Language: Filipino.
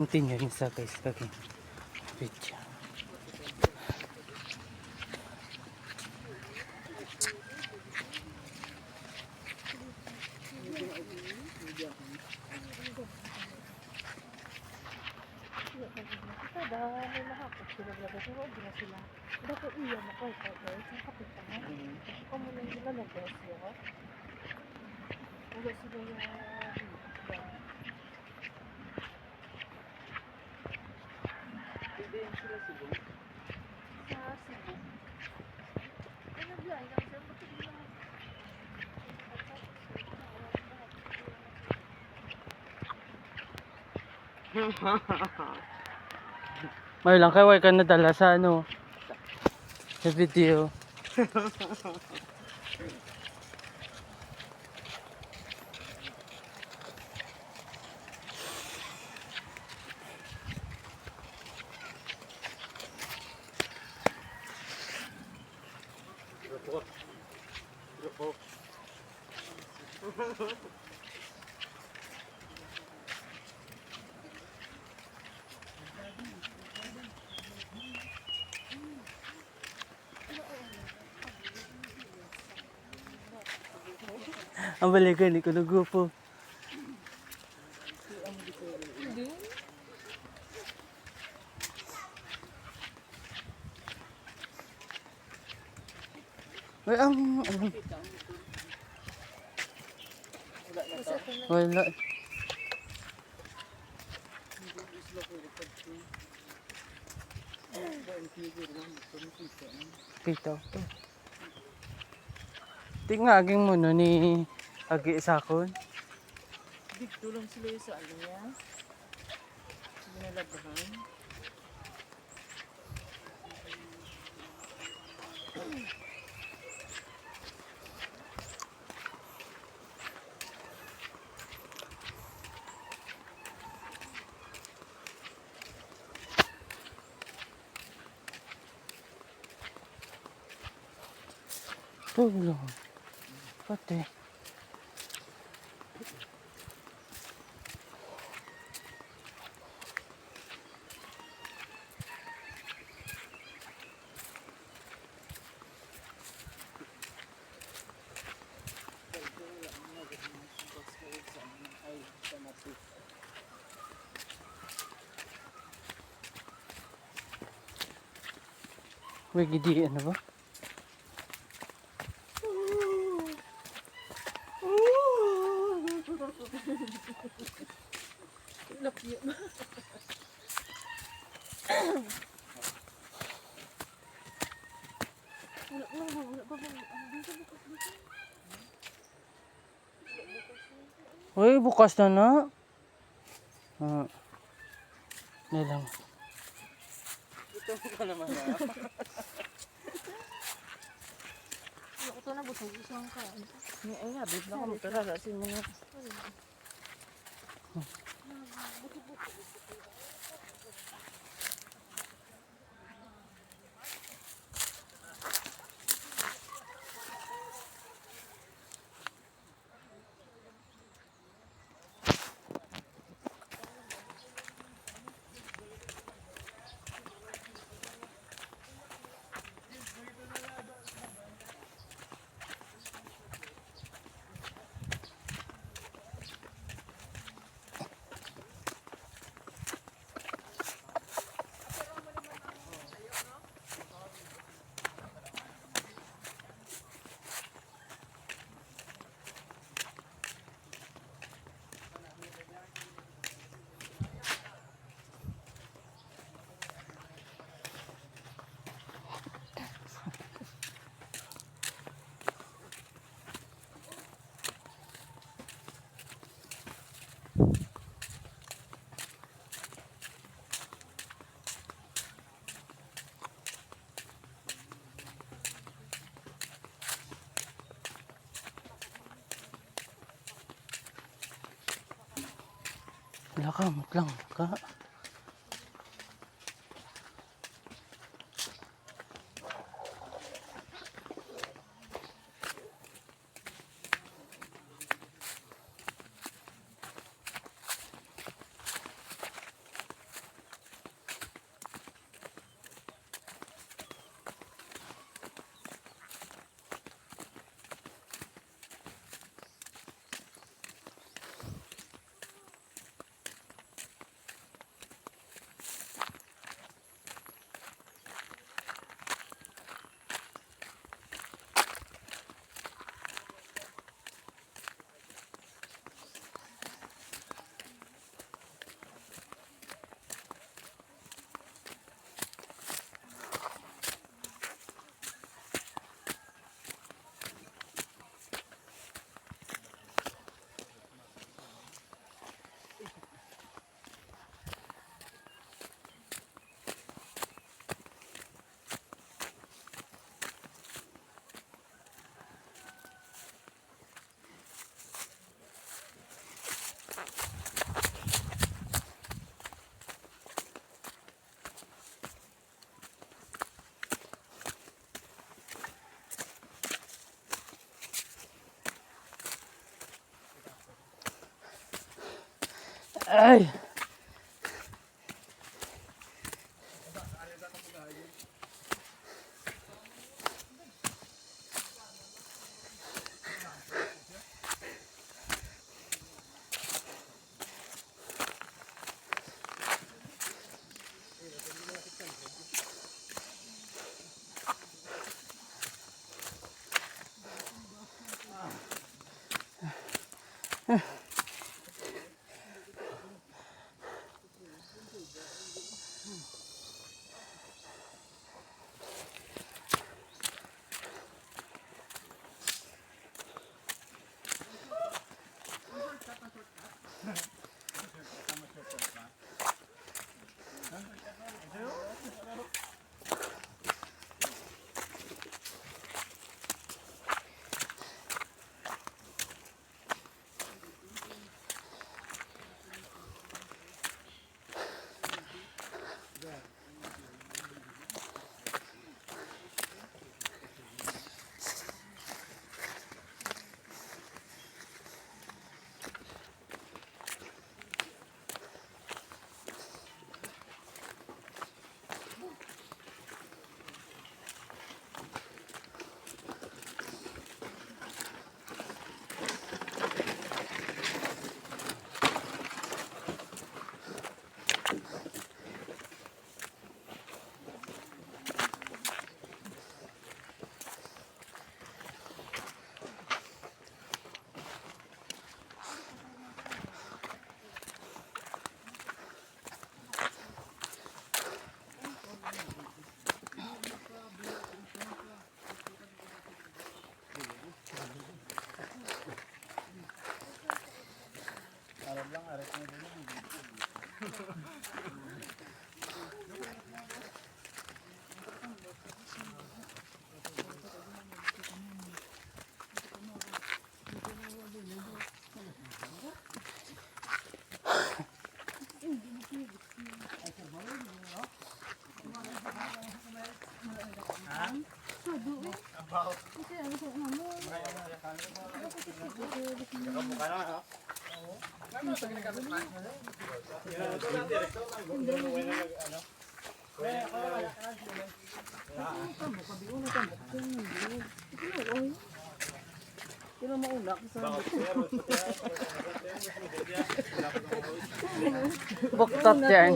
Continue yun sa guys lagi video. Kada may mahapot sila talaga sa huwag na sila. Dako iya mo ko ito guys, nakapit ka nga. Ako mo lang sila nag-dress yun. Huwag sila yung Hindi yan sila Cebu. sa Cebu. Ano ba? Ang ganda mo ito lang. May lang kay way ka nadala sa ano sa video. Ang balikan ni ko nagrupo. Ay, wala. Pito. Tingaging mo no ni Agi Isakon. Dito lang sila yung sa ano niya. Sinalabahan. Tulo. Pati. May gidi ano ba? Lapyo. Wala ba? Uy, bukas na na. Ah. Nilang. Ito ka naman na. Ito na butong isang ka. Ay nga, bit na kami. Pero rasin mo nga. Lakamot lang ka. Ay! Sino mauna? Buktot yan.